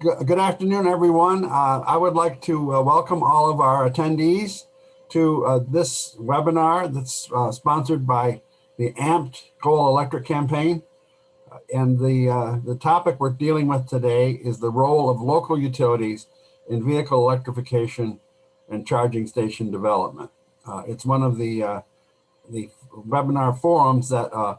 Good afternoon, everyone. I would like to welcome all of our attendees to this webinar that's sponsored by the AMPED Goal Electric Campaign. And the topic we're dealing with today is the role of local utilities in vehicle electrification and charging station development. It's one of the webinar forums that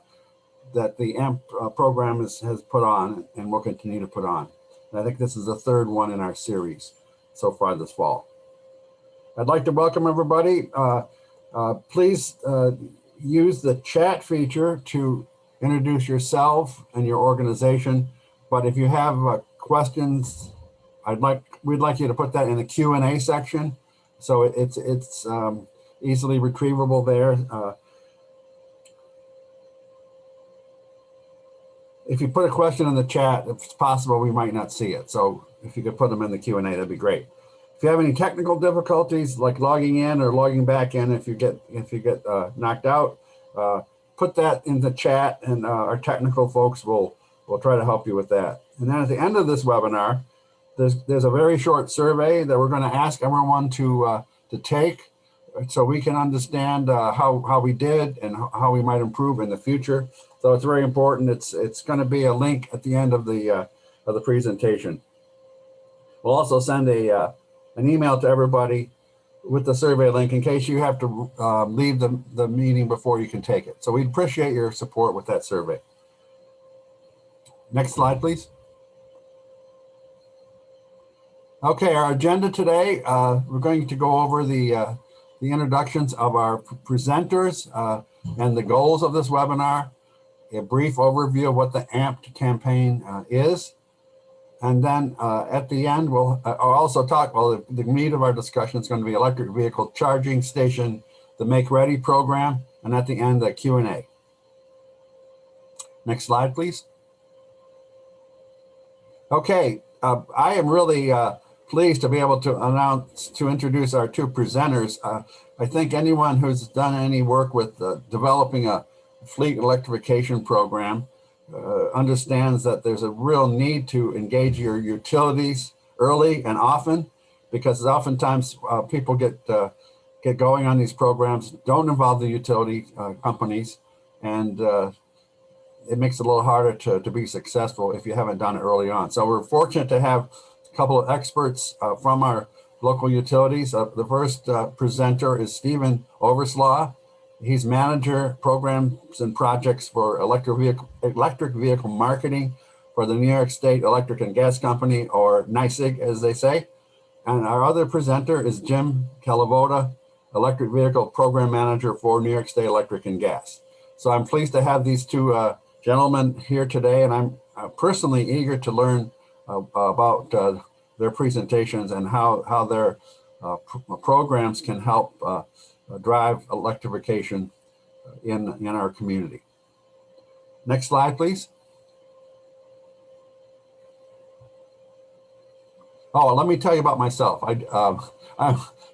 the AMP program has put on and will continue to put on. And I think this is the third one in our series so far this fall. I'd like to welcome everybody. Please use the chat feature to introduce yourself and your organization. But if you have questions, we'd like you to put that in the Q&A section, so it's easily retrievable there. If you put a question in the chat, if it's possible, we might not see it. So if you could put them in the Q&A, that'd be great. If you have any technical difficulties, like logging in or logging back in, if you get knocked out, put that in the chat, and our technical folks will try to help you with that. And then at the end of this webinar, there's a very short survey that we're going to ask everyone to take, so we can understand how we did and how we might improve in the future. So it's very important. It's going to be a link at the end of the presentation. We'll also send an email to everybody with the survey link in case you have to leave the meeting before you can take it. So we'd appreciate your support with that survey. Next slide, please. Okay, our agenda today, we're going to go over the introductions of our presenters and the goals of this webinar, a brief overview of what the AMPED campaign is, and then at the end we'll also talk, well, the meat of our discussion is going to be electric vehicle charging station, the Make Ready program, and at the end the Q&A. Next slide, please. Okay, I am really pleased to be able to introduce our two presenters. I think anyone who's done any work with developing a fleet electrification program understands that there's a real need to engage your utilities early and often, because oftentimes people get going on these programs, don't involve the utility companies, and it makes it a little harder to be successful if you haven't done it early on. So we're fortunate to have a couple of experts from our local utilities. The first presenter is Stephen Overslaw. He's manager programs and projects for electric vehicle marketing for the New York State Electric and Gas Company, or NYSEG as they say. And our other presenter is Jim Calavoda, electric vehicle program manager for New York State Electric and Gas. So I'm pleased to have these two gentlemen here today, and I'm personally eager to learn about their presentations and how their programs can help drive electrification in our community. Next slide, please. Oh, let me tell you about myself.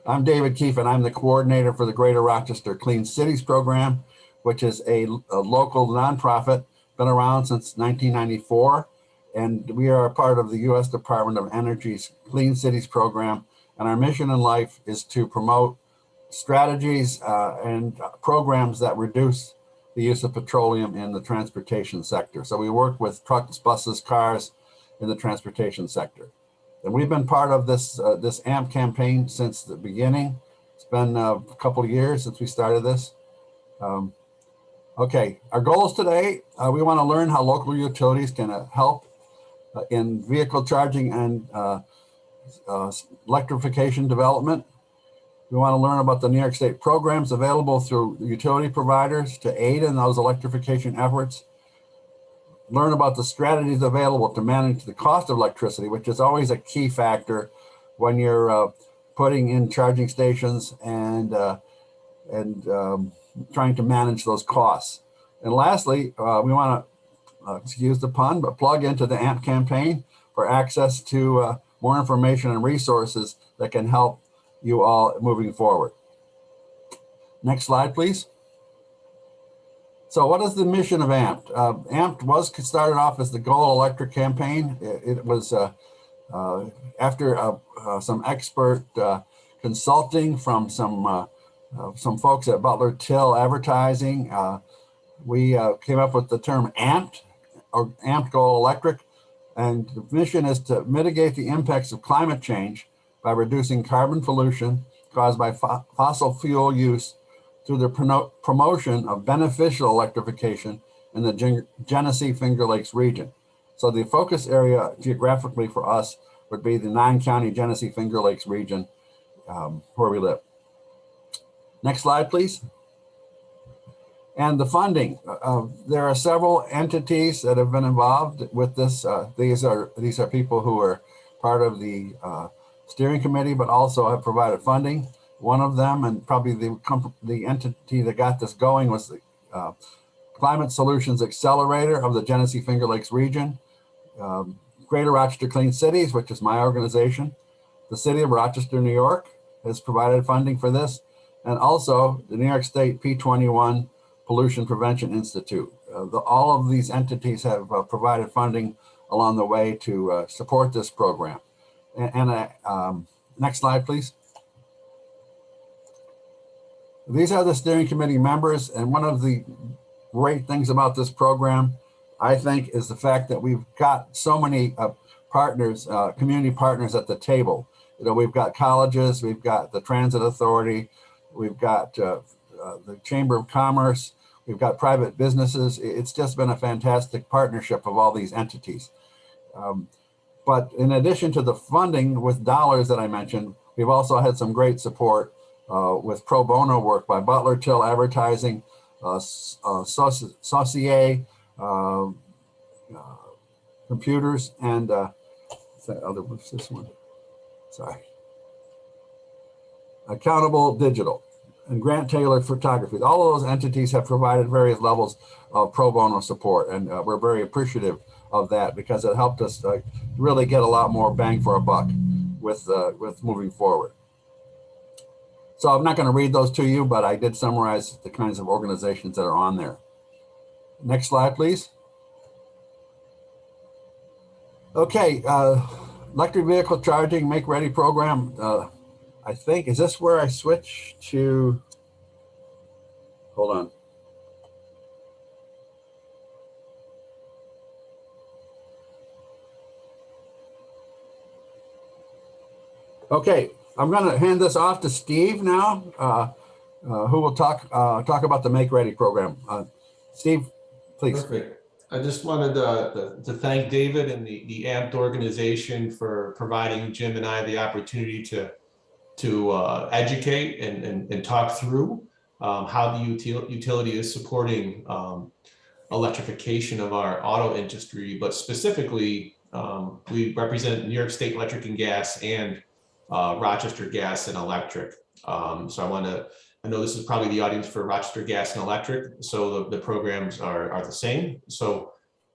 I'm David Keefe, and I'm the coordinator for the Greater Rochester Clean Cities program, which is a local nonprofit, been around since 1994. And we are a part of the U.S. Department of Energy's Clean Cities program. And our mission in life is to promote strategies and programs that reduce the use of petroleum in the transportation sector. So we work with trucks, buses, cars in the transportation sector. And we've been part of this AMP campaign since the beginning. It's been a couple of years since we started this. Okay, our goals today, we want to learn how local utilities can help in vehicle charging and electrification development. We want to learn about the New York State programs available through utility providers to aid in those electrification efforts. Learn about the strategies available to manage the cost of electricity, which is always a key factor when you're putting in charging stations and trying to manage those costs. And lastly, we want to, excuse the pun, but plug into the AMP campaign for access to more information and resources that can help you all moving forward. Next slide, please. So what is the mission of AMPED? AMPED started off as the Goal Electric campaign. It was After some expert consulting from some folks at Butler Till Advertising, we came up with the term AMPED, or AMPED Go Electric, and the mission is to mitigate the impacts of climate change by reducing carbon pollution caused by fossil fuel use through the promotion of beneficial electrification in the Genesee Finger Lakes region. So the focus area geographically for us would be the 9-county Genesee Finger Lakes region where we live. Next slide, please. And the funding, there are several entities that have been involved with this. These are people who are part of the steering committee, but also have provided funding. One of them, and probably the entity that got this going, was the Climate Solutions Accelerator of the Genesee Finger Lakes region, Greater Rochester Clean Cities, which is my organization. The City of Rochester, New York has provided funding for this, and also the New York State P21 Pollution Prevention Institute. All of these entities have provided funding along the way to support this program. Next slide, please. These are the steering committee members, and one of the great things about this program, I think, is the fact that we've got so many partners, community partners at the table. You know, we've got colleges, we've got the Transit Authority, we've got the Chamber of Commerce, we've got private businesses. It's just been a fantastic partnership of all these entities. But in addition to the funding with dollars that I mentioned, we've also had some great support with pro bono work by Butler Till Advertising, Saucier Computers, and what's this one? Sorry. Accountable Digital, and Grant Taylor Photography. All of those entities have provided various levels of pro bono support, and we're very appreciative of that because it helped us really get a lot more bang for a buck with moving forward. So I'm not going to read those to you, but I did summarize the kinds of organizations that are on there. Next slide, please. Okay, electric vehicle charging, make ready program. I think, is this where I switch to, hold on. Okay, I'm going to hand this off to Steve now, who will talk about the Make Ready program. Steve, please. Perfect. I just wanted to thank David and the AMPED organization for providing Jim and I the opportunity to educate and talk through how the utility is supporting electrification of our auto industry, but specifically we represent New York State Electric and Gas and Rochester Gas and Electric. So I know this is probably the audience for Rochester Gas and Electric, so the programs are the same. So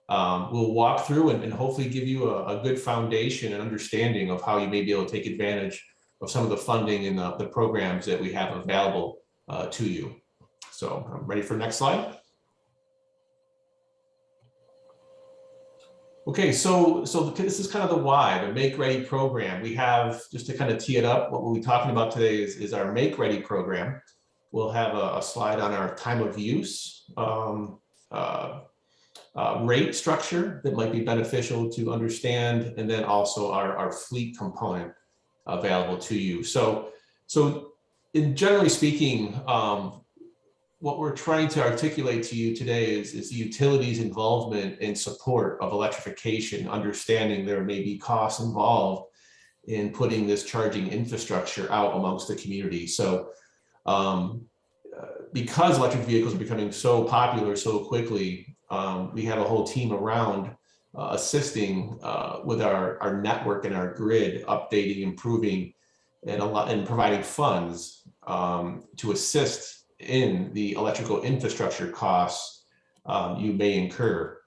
we'll walk through and hopefully give you a good foundation and understanding of how you may be able to take advantage of some of the funding and the programs that we have available to you. So I'm ready for the next slide. Okay, so this is kind of the why, the Make Ready program. We have, just to kind of tee it up, what we'll be talking about today is our Make Ready program. We'll have a slide on our time of use rate structure that might be beneficial to understand, and then also our fleet component available to you. So in generally speaking, what we're trying to articulate to you today is the utility's involvement and support of electrification, understanding there may be costs involved in putting this charging infrastructure out amongst the community. So because electric vehicles are becoming so popular so quickly, we have a whole team around assisting with our network and our grid, updating, improving, and providing funds to assist in the electrical infrastructure costs you may incur.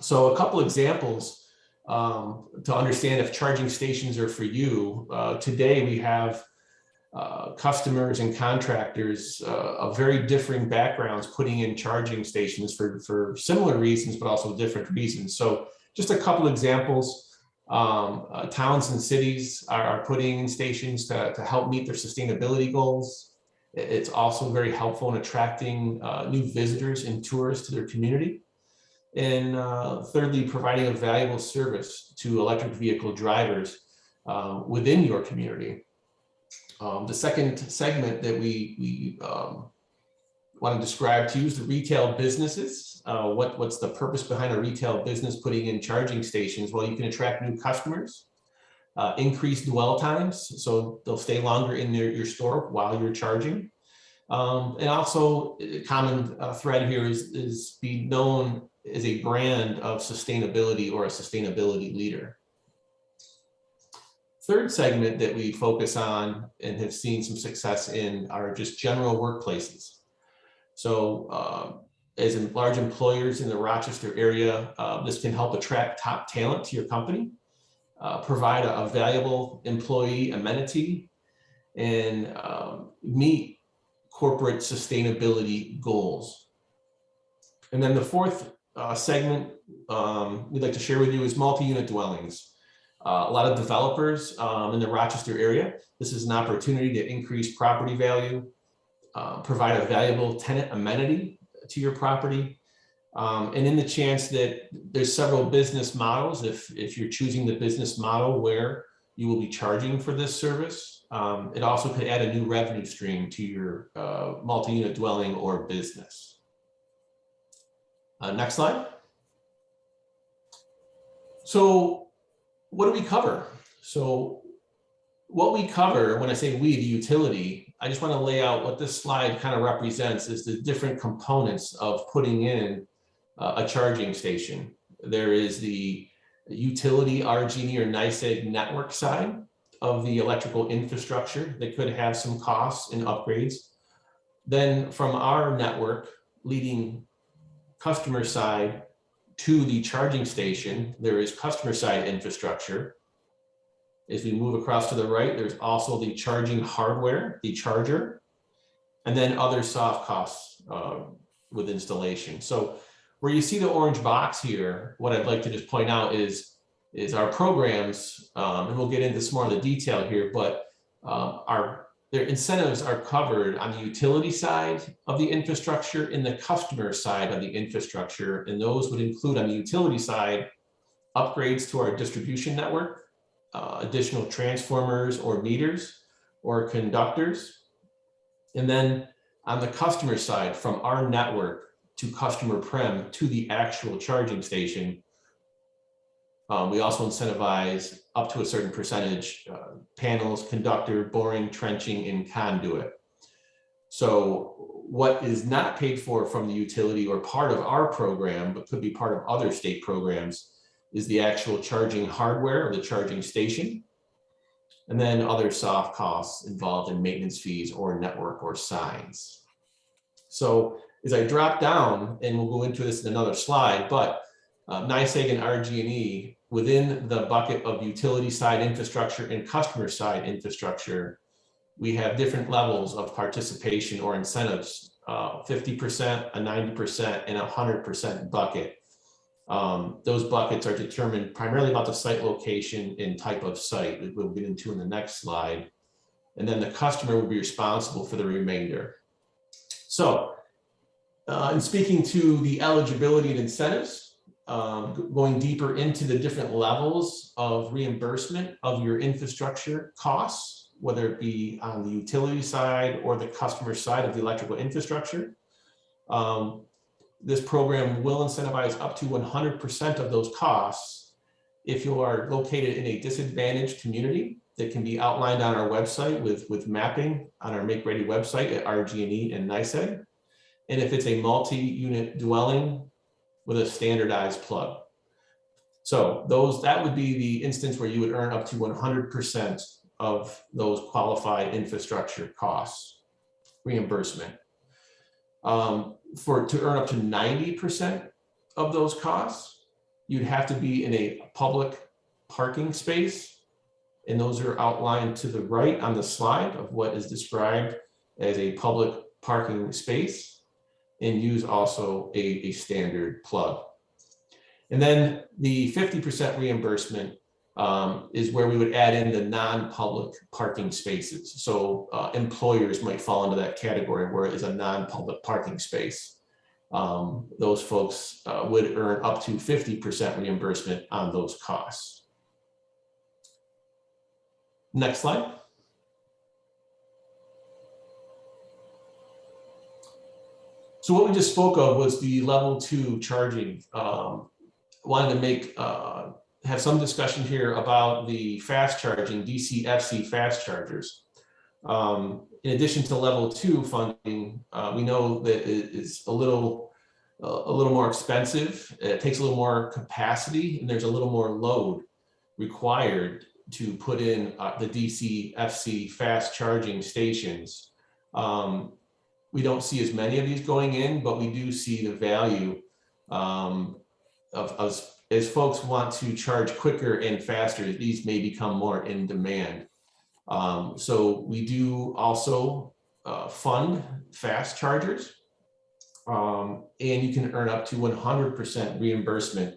So a couple examples to understand if charging stations are for you. Today we have customers and contractors of very differing backgrounds putting in charging stations for similar reasons, but also different reasons. So just a couple examples. Towns and cities are putting in stations to help meet their sustainability goals. It's also very helpful in attracting new visitors and tourists to their community. And thirdly, providing a valuable service to electric vehicle drivers within your community. The second segment that we want to describe to you is the retail businesses. What's the purpose behind a retail business putting in charging stations? Well, you can attract new customers, increase dwell times, so they'll stay longer in your store while you're charging. And also a common thread here is be known as a brand of sustainability or a sustainability leader. Third segment that we focus on and have seen some success in are just general workplaces. So as in large employers in the Rochester area, this can help attract top talent to your company, provide a valuable employee amenity, and meet corporate sustainability goals. And then the fourth segment we'd like to share with you is multi-unit dwellings. A lot of developers in the Rochester area, this is an opportunity to increase property value, provide a valuable tenant amenity to your property. And in the chance that there's several business models, if you're choosing the business model where you will be charging for this service, it also could add a new revenue stream to your multi-unit dwelling or business. Next slide. So what do we cover? So what we cover, when I say we, the utility, I just want to lay out what this slide kind of represents is the different components of putting in a charging station. There is the utility RG&E or NYSEG network side of the electrical infrastructure that could have some costs and upgrades. Then from our network leading customer side to the charging station, there is customer side infrastructure. As we move across to the right, there's also the charging hardware, the charger, and then other soft costs with installation. So where you see the orange box here, what I'd like to just point out is our programs, and we'll get into some more of the detail here, but their incentives are covered on the utility side of the infrastructure and the customer side of the infrastructure. And those would include on the utility side, upgrades to our distribution network, additional transformers or meters or conductors. And then on the customer side, from our network to customer prem to the actual charging station, we also incentivize up to a certain percentage, panels, conductor, boring, trenching, and conduit. So what is not paid for from the utility or part of our program, but could be part of other state programs, is the actual charging hardware of the charging station, and then other soft costs involved in maintenance fees or network or signs. So as I drop down, and we'll go into this in another slide, but NYSEG and RG&E within the bucket of utility side infrastructure and customer side infrastructure, we have different levels of participation or incentives, 50%, a 90%, and 100% bucket. Those buckets are determined primarily about the site location and type of site that we'll get into in the next slide. And then the customer will be responsible for the remainder. So in speaking to the eligibility and incentives, going deeper into the different levels of reimbursement of your infrastructure costs, whether it be on the utility side or the customer side of the electrical infrastructure. This program will incentivize up to 100% of those costs if you are located in a disadvantaged community that can be outlined on our website with mapping on our Make Ready website at RG&E and NYSEG. And if it's a multi-unit dwelling with a standardized plug. So that would be the instance where you would earn up to 100% of those qualified infrastructure costs reimbursement. To earn up to 90% of those costs, you'd have to be in a public parking space. And those are outlined to the right on the slide of what is described as a public parking space, and use also a standard plug. And then the 50% reimbursement is where we would add in the non-public parking spaces. So employers might fall into that category where it is a non-public parking space. Those folks would earn up to 50% reimbursement on those costs. Next slide. So what we just spoke of was the level 2 charging. Wanted to make have some discussion here about the fast charging DC/FC fast chargers. In addition to level 2 funding, we know that it is a little more expensive. It takes a little more capacity, and there's a little more load required to put in the DC/FC fast charging stations. We don't see as many of these going in, but we do see the value as folks want to charge quicker and faster, these may become more in demand. So we do also fund fast chargers, and you can earn up to 100% reimbursement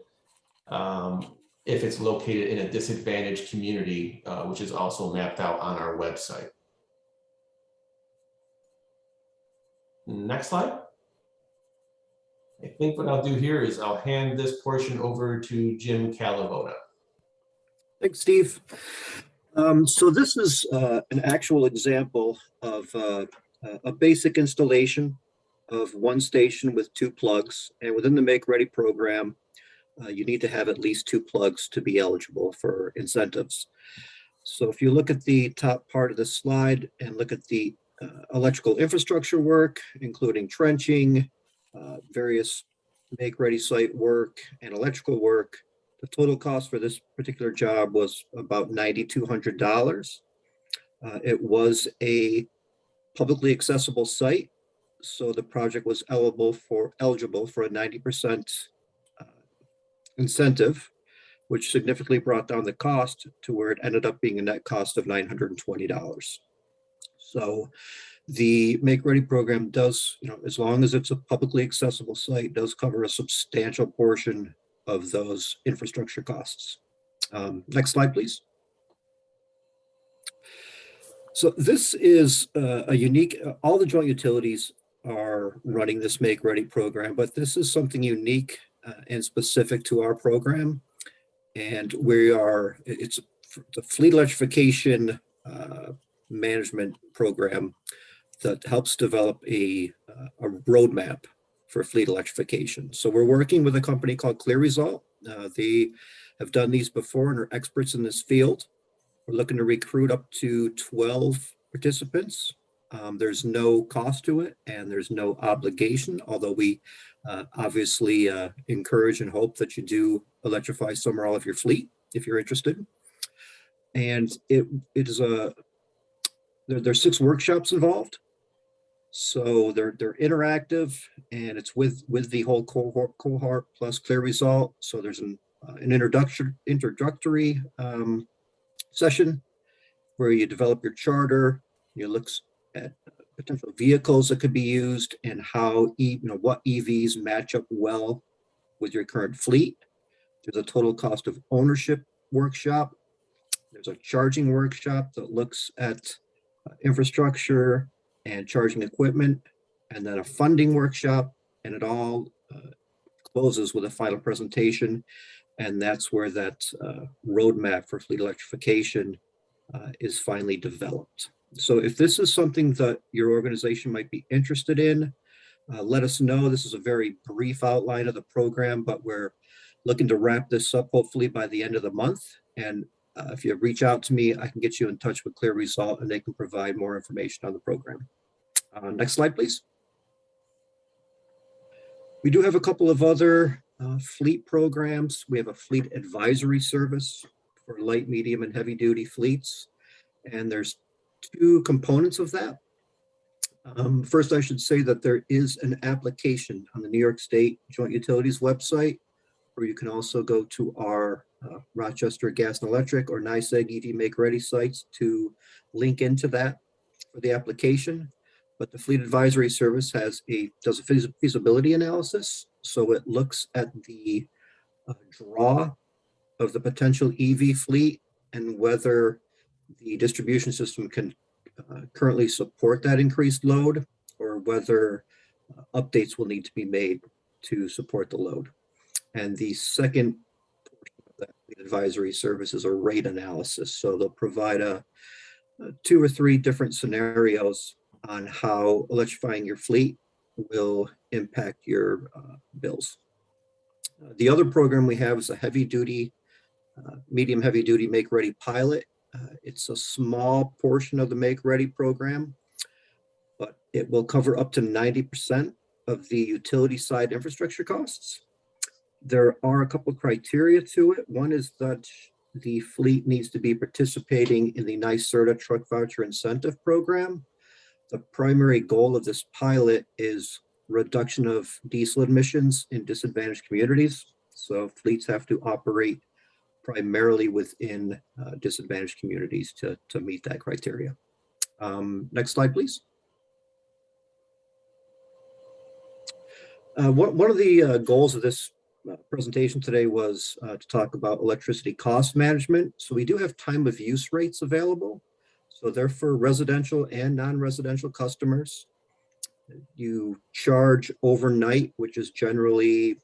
if it's located in a disadvantaged community, which is also mapped out on our website. Next slide. I think what I'll do here is I'll hand this portion over to Jim Calavona. Thanks, Steve. So this is an actual example of a basic installation of one station with 2 plugs. And within the Make Ready program, you need to have at least 2 plugs to be eligible for incentives. So if you look at the top part of the slide and look at the electrical infrastructure work, including trenching, various Make Ready site work, and electrical work, the total cost for this particular job was about $9,200. It was a publicly accessible site, so the project was eligible for a 90% incentive, which significantly brought down the cost to where it ended up being a net cost of $920. So the Make Ready program does, as long as it's a publicly accessible site, does cover a substantial portion of those infrastructure costs. Next slide, please. So this is a unique, all the joint utilities are running this Make Ready program, but this is something unique and specific to our program. And it's the fleet electrification management program that helps develop a roadmap for fleet electrification. So we're working with a company called ClearResult. They have done these before and are experts in this field. We're looking to recruit up to 12 participants. There's no cost to it and there's no obligation, although we obviously encourage and hope that you do electrify some or all of your fleet if you're interested. And there's 6 workshops involved. So they're interactive, and it's with the whole cohort plus ClearResult. So there's an introductory session where you develop your charter, you look at potential vehicles that could be used and how what EVs match up well with your current fleet. There's a total cost of ownership workshop. There's a charging workshop that looks at infrastructure and charging equipment, and then a funding workshop, and it all closes with a final presentation. And that's where that roadmap for fleet electrification is finally developed. So if this is something that your organization might be interested in, let us know. This is a very brief outline of the program, but we're looking to wrap this up hopefully by the end of the month. And if you reach out to me, I can get you in touch with ClearResult and they can provide more information on the program. Next slide, please. We do have a couple of other fleet programs. We have a fleet advisory service for light, medium, and heavy duty fleets. And there's 2 components of that. First, I should say that there is an application on the New York State Joint Utilities website, or you can also go to our Rochester Gas and Electric or NYSEG EV Make Ready sites to link into that for the application. But the Fleet Advisory Service does a feasibility analysis. So it looks at the draw of the potential EV fleet and whether the distribution system can currently support that increased load, or whether updates will need to be made to support the load. And the second portion of that advisory service is a rate analysis. So they'll provide 2 or 3 different scenarios on how electrifying your fleet will impact your bills. The other program we have is a heavy duty, medium heavy duty make ready pilot. It's a small portion of the make ready program, but it will cover up to 90% of the utility side infrastructure costs. There are a couple of criteria to it. One is that the fleet needs to be participating in the NYSEG truck voucher incentive program. The primary goal of this pilot is reduction of diesel emissions in disadvantaged communities. So fleets have to operate primarily within disadvantaged communities to meet that criteria. Next slide, please. One of the goals of this presentation today was to talk about electricity cost management. So we do have time of use rates available. So they're for residential and non-residential customers. You charge overnight, which is generally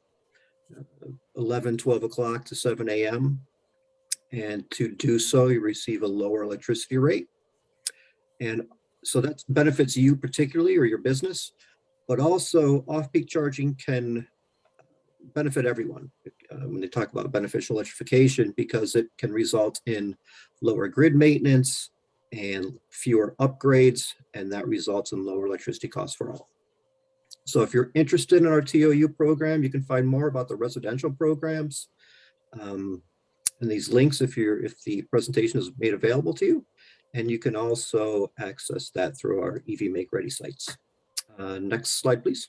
11, 12 o'clock to 7 a.m. And to do so, you receive a lower electricity rate. And so that benefits you particularly, or your business, but also off-peak charging can benefit everyone when they talk about beneficial electrification, because it can result in lower grid maintenance and fewer upgrades, and that results in lower electricity costs for all. So if you're interested in our TOU program, you can find more about the residential programs and these links if the presentation is made available to you. And you can also access that through our EV Make Ready sites. Next slide, please.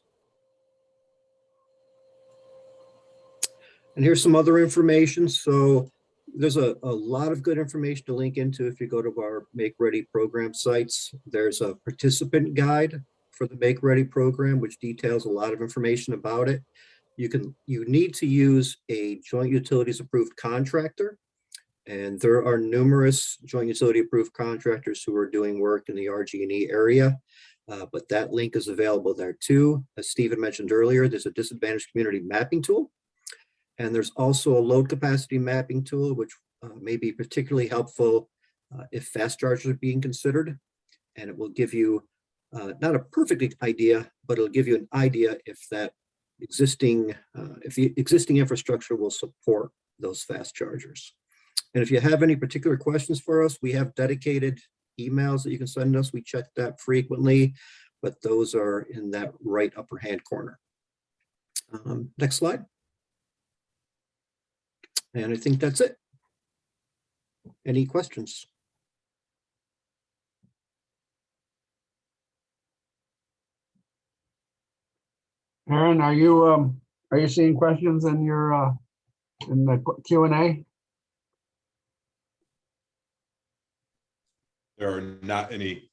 And here's some other information. So there's a lot of good information to link into if you go to our Make Ready program sites. There's a participant guide for the Make Ready program, which details a lot of information about it. You need to use a joint utilities approved contractor. And there are numerous joint utility approved contractors who are doing work in the RG&E area. But that link is available there too. As Stephen mentioned earlier, there's a disadvantaged community mapping tool. And there's also a load capacity mapping tool, which may be particularly helpful if fast chargers are being considered. And it will give you not a perfect idea, but it'll give you an idea if the existing infrastructure will support those fast chargers. And if you have any particular questions for us, we have dedicated emails that you can send us. We check that frequently, but those are in that right upper hand corner. Next slide. And I think that's it. Any questions? Aaron, are you seeing questions in your in the Q&A? There are not any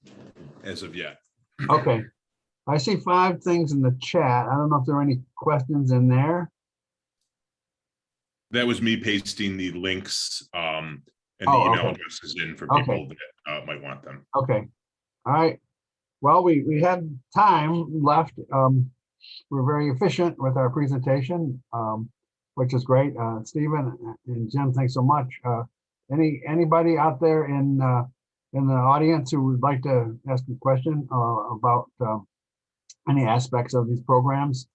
as of yet. Okay. I see 5 things in the chat. I don't know if there are any questions in there. That was me pasting the links and the Oh, email okay. addresses in for Okay. people that might want them. Okay. All right. Well, we had time left. We're very efficient with our presentation, which is great. Stephen and Jim, thanks so much. Anybody out there in the audience who would like to ask a question about any aspects of these programs?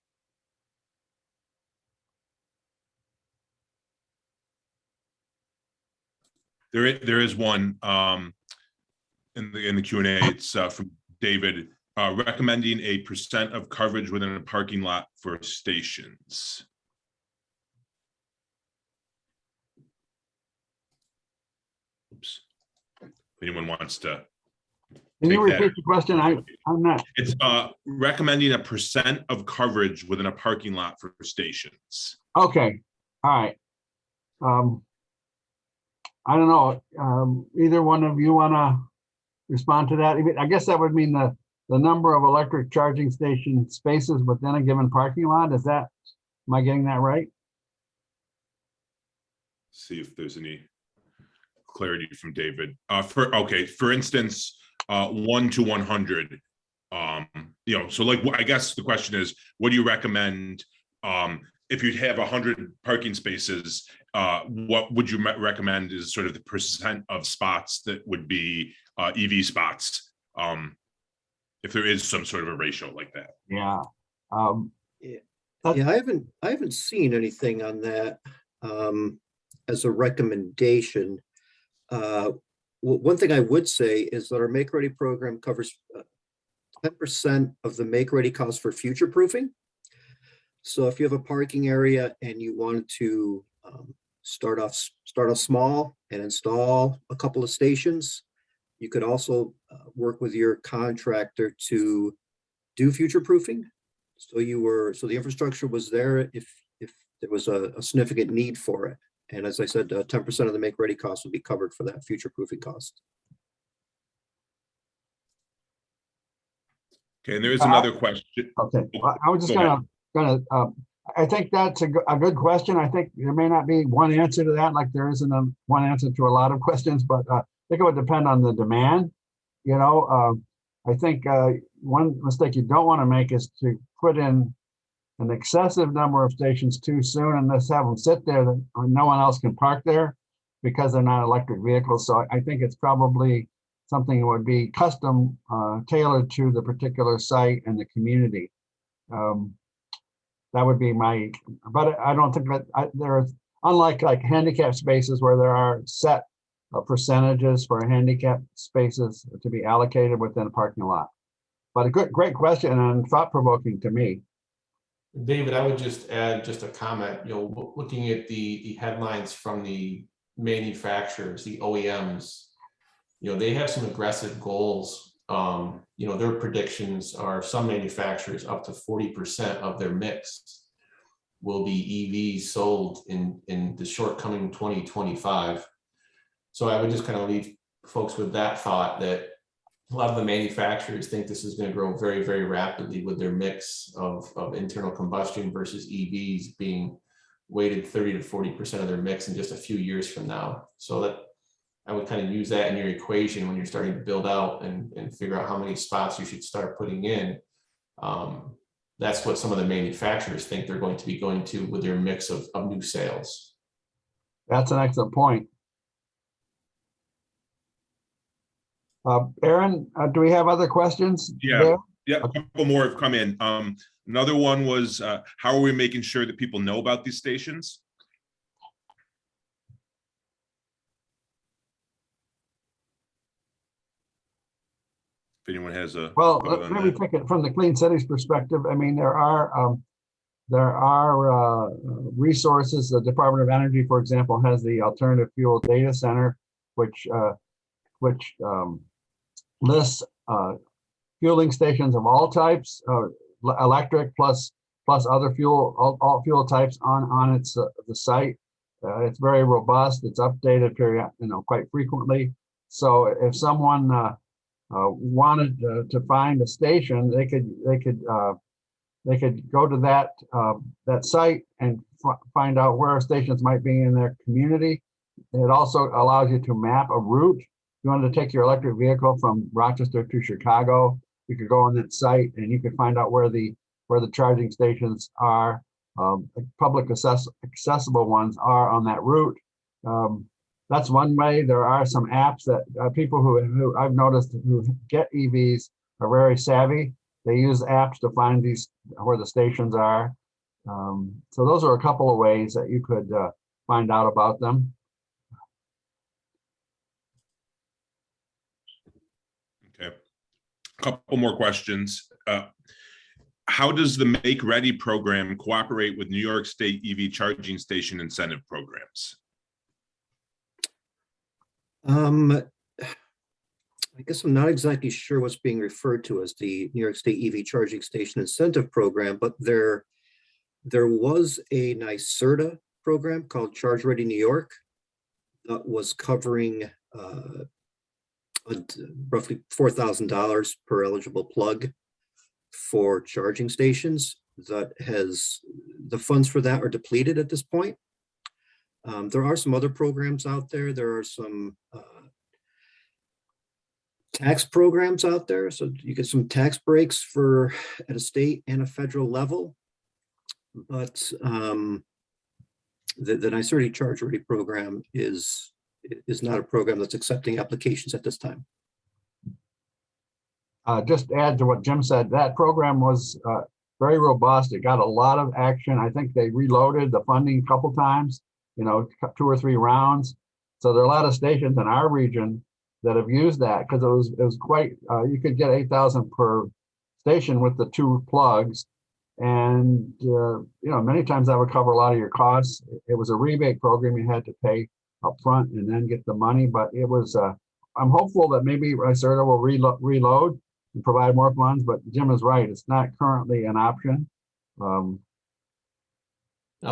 There is one in the Q&A. It's from David, recommending a % of coverage within a parking lot for stations. Oops. If anyone wants to. Can you repeat the question? I'm not. It's recommending a % of coverage within a parking lot for stations. Okay. All right. I don't know. Either one of you want to respond to that? I guess that would mean the number of electric charging station spaces within a given parking lot. Am I getting that right? See if there's any clarity from David. For instance, 1 to 100. So like, I guess the question is, what do you recommend? If you'd have 100 parking spaces, what would you recommend is sort of the percent of spots that would be EV spots? If there is some sort of a ratio like that. Yeah. Yeah, I haven't seen anything on that as a recommendation. One thing I would say is that our Make Ready program covers 10% of the Make Ready cost for future proofing. So if you have a parking area and you want to start off small and install a couple of stations, you could also work with your contractor to do future proofing. So the infrastructure was there if there was a significant need for it. And as I said, 10% of the Make Ready cost would be covered for that future proofing cost. Okay, and there is another question. Okay, well, I was just gonna I think that's a good question. I think there may not be one answer to that, like there isn't one answer to a lot of questions, but I think it would depend on the demand. I think one mistake you don't want to make is to put in an excessive number of stations too soon and just have them sit there that no one else can park there because they're not electric vehicles. So I think it's probably something that would be custom tailored to the particular site and the community. That would be but I don't think that there's, unlike like handicap spaces where there are set percentages for handicap spaces to be allocated within a parking lot. But a great question and thought-provoking to me. David, I would just add just a comment, looking at the headlines from the manufacturers, the OEMs, they have some aggressive goals. Their predictions are some manufacturers up to 40% of their mix will be EVs sold in the shortcoming 2025. So I would just kind of leave folks with that thought that a lot of the manufacturers think this is going to grow very, very rapidly with their mix of internal combustion versus EVs being weighted 30 to 40% of their mix in just a few years from now. So that I would kind of use that in your equation when you're starting to build out and figure out how many spots you should start putting in. That's what some of the manufacturers think they're going to be going to with their mix of new sales. That's an excellent point. Aaron, do we have other questions? Yeah, a couple more have come in. Another one was, how are we making sure that people know about these stations? If anyone has a let me take it from the Clean Cities perspective. I mean, there are resources. The Department of Energy, for example, has the Alternative Fuel Data Center, which lists fueling stations of all types, electric plus other all fuel types on its the site. It's very robust. It's updated quite frequently. So if someone wanted to find a station, they could go to that site and find out where stations might be in their community. It also allows you to map a route. If you wanted to take your electric vehicle from Rochester to Chicago, you could go on that site and you could find out where the charging stations are. Public accessible ones are on that route. That's one way. There are some apps that people who I've noticed who get EVs are very savvy. They use apps to find where the stations are. So those are a couple of ways that you could find out about them. Okay, a couple more questions. How does the Make Ready program cooperate with New York State EV charging station incentive programs? I guess I'm not exactly sure what's being referred to as the New York State EV Charging Station Incentive Program, but there was a NYSERDA program called Charge Ready New York that was covering roughly $4,000 per eligible plug for charging stations. The funds for that are depleted at this point. There are some other programs out there. There are some tax programs out there. So you get some tax breaks for at a state and a federal level. But the NYSEG Charge Ready program is not a program that's accepting applications at this time. Just to add to what Jim said, that program was very robust. It got a lot of action. I think they reloaded the funding a couple times, 2 or 3 rounds. So there are a lot of stations in our region that have used that because it was quite, you could get 8,000 per station with the 2 plugs. And, many times that would cover a lot of your costs. It was a rebate program you had to pay up front and then get the money. But it was, I'm hopeful that maybe NYSERDA will reload and provide more funds. But Jim is right. It's not currently an option. I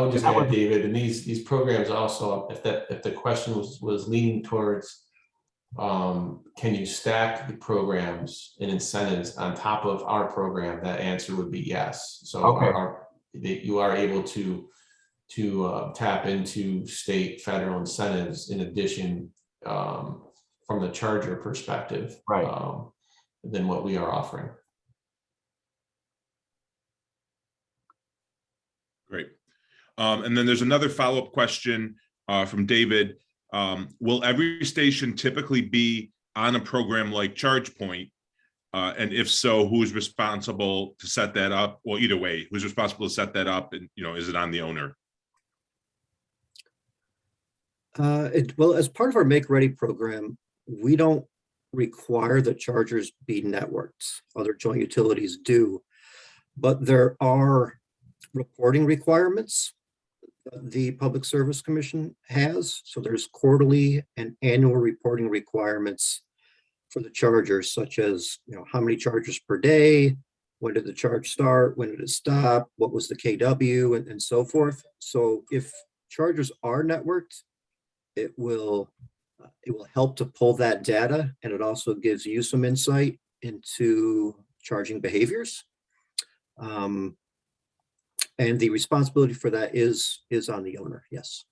would just add, David, and these programs also, if the question was leaning towards, can you stack the programs and incentives on top of our program? That answer would be yes. So okay. You are able to tap into state, federal incentives in addition from the charger perspective, right, than what we are offering. Great. And then there's another follow-up question from David. Will every station typically be on a program like ChargePoint? And if so, who's responsible to set that up? Well, either way, who's responsible to set that up? And, is it on the owner? Well, as part of our Make Ready program, we don't require that chargers be networked. Other joint utilities do, but there are reporting requirements the Public Service Commission has. So there's quarterly and annual reporting requirements for the chargers, such as, how many chargers per day, when did the charge start, when did it stop, what was the KW, and so forth. So if chargers are networked, it will help to pull that data, and it also gives you some insight into charging behaviors. And the responsibility for that is on the owner, yes.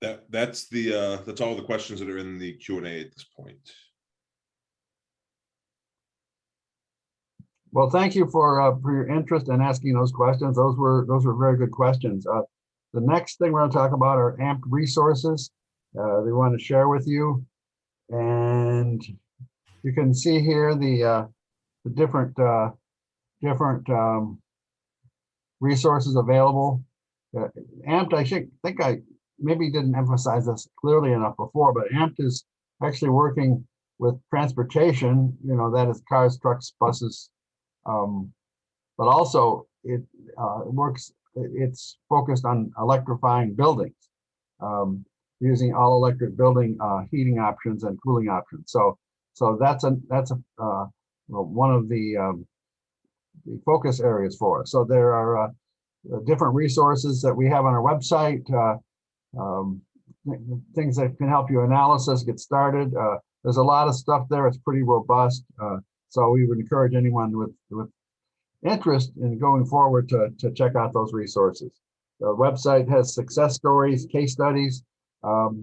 That's all the questions that are in the Q&A at this point. Well, thank you for your interest in asking those questions. Those were very good questions. The next thing we're going to talk about are AMPED resources. They want to share with you, and you can see here the different resources available. AMPED, I maybe didn't emphasize this clearly enough before, but AMPED is actually working with transportation, that is cars, trucks, buses, but also it's focused on electrifying buildings, using all electric building heating options and cooling options. So that's one of the focus areas for us. So there are different resources that we have on our website, things that can help you analysis, get started. There's a lot of stuff there. It's pretty robust. So we would encourage anyone with interest in going forward to check out those resources. The website has success stories, case studies of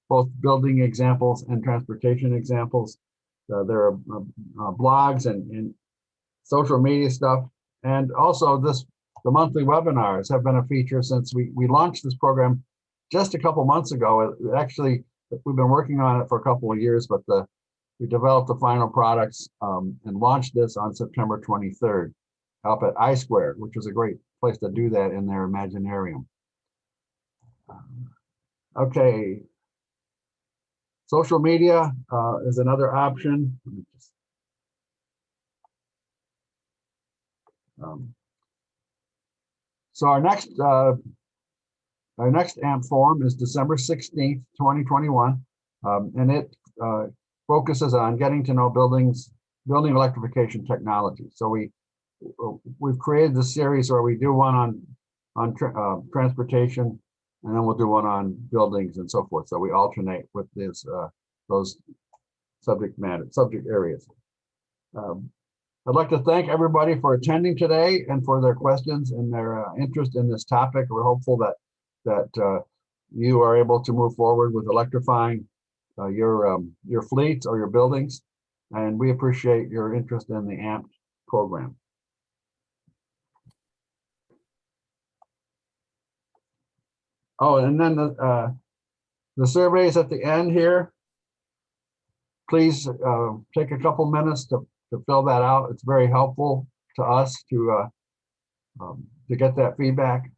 both building examples and transportation examples. There are blogs and social media stuff. And also the monthly webinars have been a feature since we launched this program just a couple months ago. Actually, we've been working on it for a couple of years, but we developed the final products and launched this on September 23rd up at I-Squared, which was a great place to do that in their Imaginarium. Okay. Social media is another option. Let me just, so our next AMP forum is December 16th, 2021, and it focuses on getting to know building electrification technology. So we've created this series where we do one on transportation, and then we'll do one on buildings and so forth. So we alternate with those subject areas. I'd like to thank everybody for attending today and for their questions and their interest in this topic. We're hopeful that you are able to move forward with electrifying your fleets or your buildings. And we appreciate your interest in the AMPED program. Oh, and then the survey is at the end here. Please take a couple minutes to fill that out. It's very helpful to us to get that feedback.